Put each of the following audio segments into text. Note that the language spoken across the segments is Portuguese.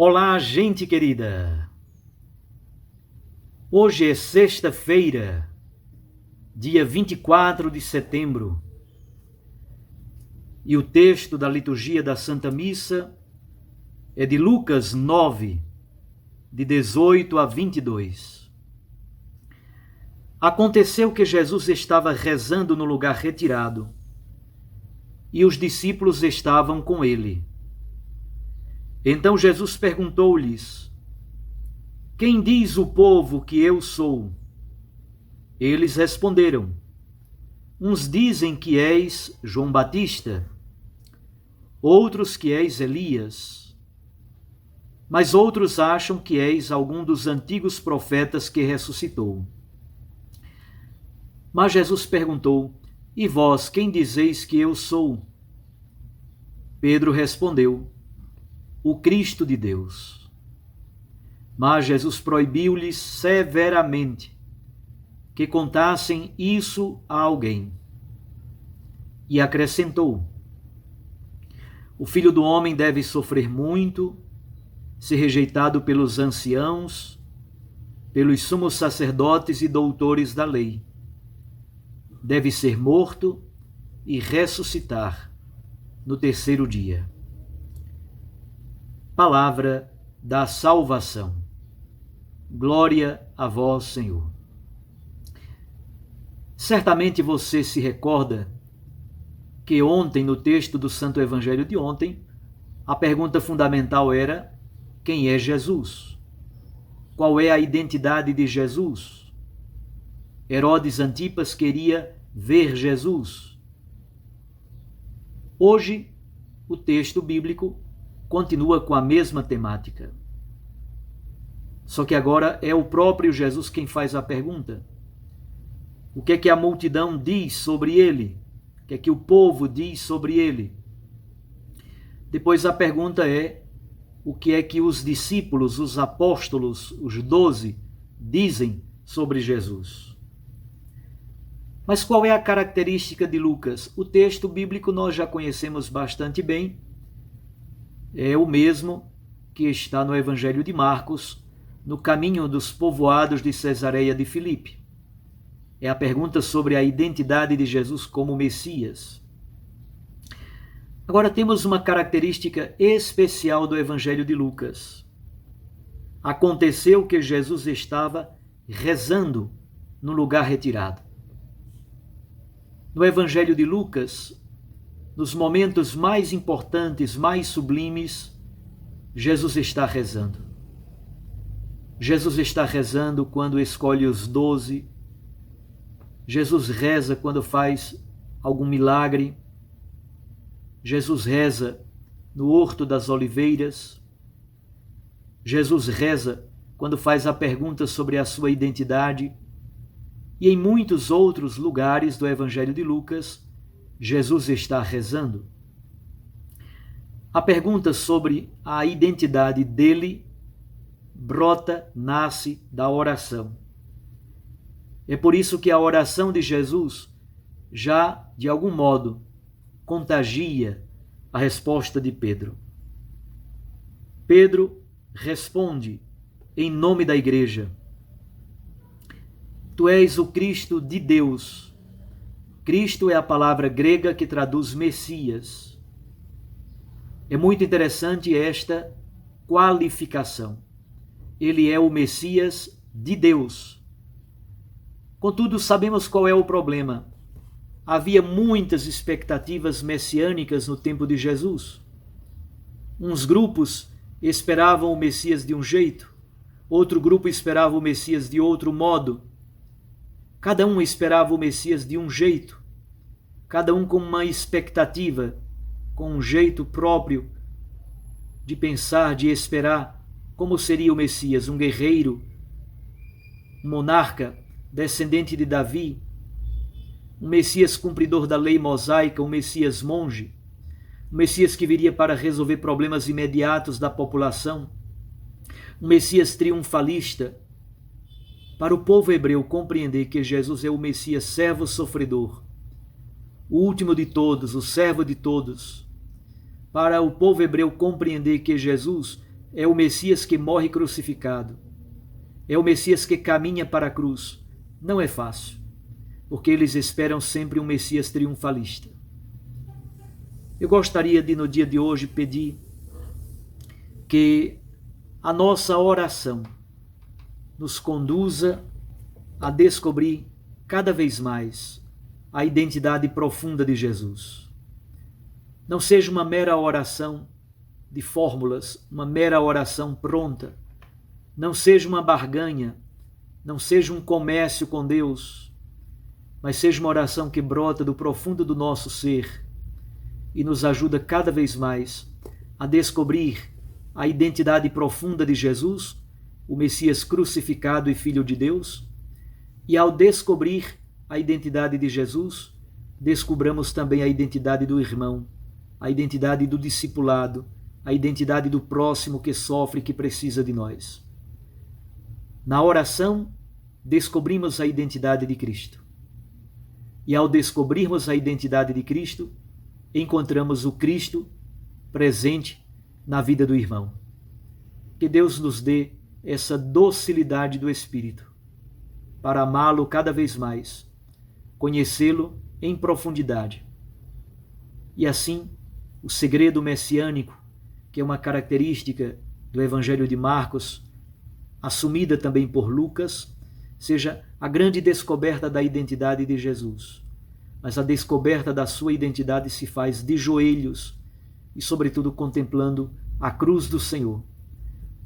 Olá, gente querida! Hoje é sexta-feira, dia 24 de setembro, e o texto da liturgia da Santa Missa é de Lucas 9, de 18 a 22. Aconteceu que Jesus estava rezando no lugar retirado, e os discípulos estavam com ele. Então Jesus perguntou-lhes: Quem diz o povo que eu sou? Eles responderam: Uns dizem que és João Batista, outros que és Elias, mas outros acham que és algum dos antigos profetas que ressuscitou. Mas Jesus perguntou: E vós, quem dizeis que eu sou? Pedro respondeu: O Cristo de Deus. Mas Jesus proibiu-lhes severamente que contassem isso a alguém. E acrescentou: O Filho do Homem deve sofrer muito, ser rejeitado pelos anciãos, pelos sumos sacerdotes e doutores da lei. Deve ser morto e ressuscitar no terceiro dia. Palavra da salvação. Glória a vós, Senhor. Certamente você se recorda que ontem, no texto do Santo Evangelho de ontem, a pergunta fundamental era: quem é Jesus? Qual é a identidade de Jesus? Herodes Antipas queria ver Jesus. Hoje, o texto bíblico continua com a mesma temática. Só que agora é o próprio Jesus quem faz a pergunta. O que é que a multidão diz sobre ele? O que é que o povo diz sobre ele? Depois a pergunta é: o que é que os discípulos, os apóstolos, os 12, dizem sobre Jesus? Mas qual é a característica de Lucas? O texto bíblico nós já conhecemos bastante bem. É o mesmo que está no Evangelho de Marcos, no caminho dos povoados de Cesareia de Filipe. É a pergunta sobre a identidade de Jesus como Messias. Agora temos uma característica especial do Evangelho de Lucas. Aconteceu que Jesus estava rezando no lugar retirado. No Evangelho de Lucas, nos momentos mais importantes, mais sublimes, Jesus está rezando. Jesus está rezando quando escolhe os 12. Jesus reza quando faz algum milagre. Jesus reza no Horto das Oliveiras. Jesus reza quando faz a pergunta sobre a sua identidade. E em muitos outros lugares do Evangelho de Lucas, Jesus está rezando. A pergunta sobre a identidade dele nasce da oração. É por isso que a oração de Jesus já, de algum modo, contagia a resposta de Pedro. Pedro responde em nome da igreja: Tu és o Cristo de Deus. Cristo é a palavra grega que traduz Messias. É muito interessante esta qualificação. Ele é o Messias de Deus. Contudo, sabemos qual é o problema. Havia muitas expectativas messiânicas no tempo de Jesus. Uns grupos esperavam o Messias de um jeito, outro grupo esperava o Messias de outro modo. Cada um esperava o Messias de um jeito, cada um com uma expectativa, com um jeito próprio de pensar, de esperar como seria o Messias, um guerreiro, um monarca, descendente de Davi, um Messias cumpridor da lei mosaica, um Messias monge, um Messias que viria para resolver problemas imediatos da população, um Messias triunfalista. Para o povo hebreu compreender que Jesus é o Messias servo sofredor, o último de todos, o servo de todos. Para o povo hebreu compreender que Jesus é o Messias que morre crucificado, é o Messias que caminha para a cruz. Não é fácil, porque eles esperam sempre um Messias triunfalista. Eu gostaria de, no dia de hoje, pedir que a nossa oração nos conduza a descobrir cada vez mais a identidade profunda de Jesus. Não seja uma mera oração de fórmulas, uma mera oração pronta. Não seja uma barganha, não seja um comércio com Deus, mas seja uma oração que brota do profundo do nosso ser e nos ajuda cada vez mais a descobrir a identidade profunda de Jesus, o Messias crucificado e Filho de Deus. E ao descobrir a identidade de Jesus, descobramos também a identidade do irmão, a identidade do discipulado, a identidade do próximo que sofre e que precisa de nós. Na oração, descobrimos a identidade de Cristo. E ao descobrirmos a identidade de Cristo, encontramos o Cristo presente na vida do irmão. Que Deus nos dê essa docilidade do Espírito para amá-lo cada vez mais, conhecê-lo em profundidade. E assim, o segredo messiânico, que é uma característica do Evangelho de Marcos, assumida também por Lucas, seja a grande descoberta da identidade de Jesus. Mas a descoberta da sua identidade se faz de joelhos e, sobretudo, contemplando a cruz do Senhor,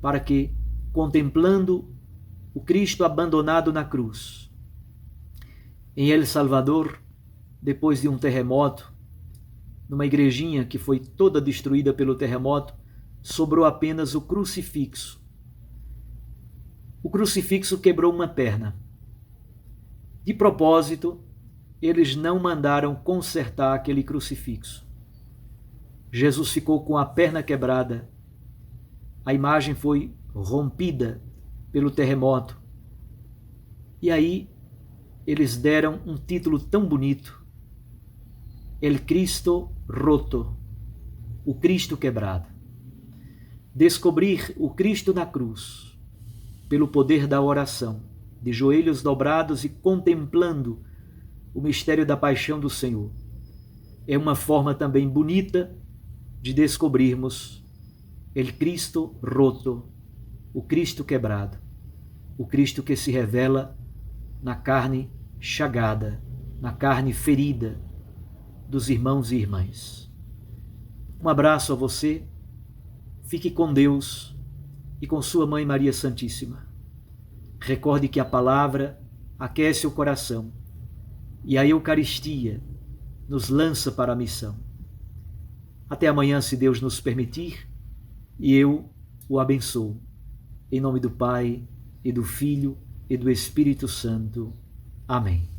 para que, contemplando o Cristo abandonado na cruz, em El Salvador, depois de um terremoto, numa igrejinha que foi toda destruída pelo terremoto, sobrou apenas o crucifixo. O crucifixo quebrou uma perna. De propósito, eles não mandaram consertar aquele crucifixo. Jesus ficou com a perna quebrada. A imagem foi rompida pelo terremoto. E aí eles deram um título tão bonito: El Cristo Roto, o Cristo quebrado. Descobrir o Cristo na cruz, pelo poder da oração, de joelhos dobrados e contemplando o mistério da paixão do Senhor, é uma forma também bonita de descobrirmos El Cristo Roto, o Cristo quebrado, o Cristo que se revela na carne chagada, na carne ferida dos irmãos e irmãs. Um abraço a você, fique com Deus e com sua Mãe Maria Santíssima. Recorde que a palavra aquece o coração e a Eucaristia nos lança para a missão. Até amanhã, se Deus nos permitir, e eu o abençoo. Em nome do Pai, e do Filho, e do Espírito Santo. Amém.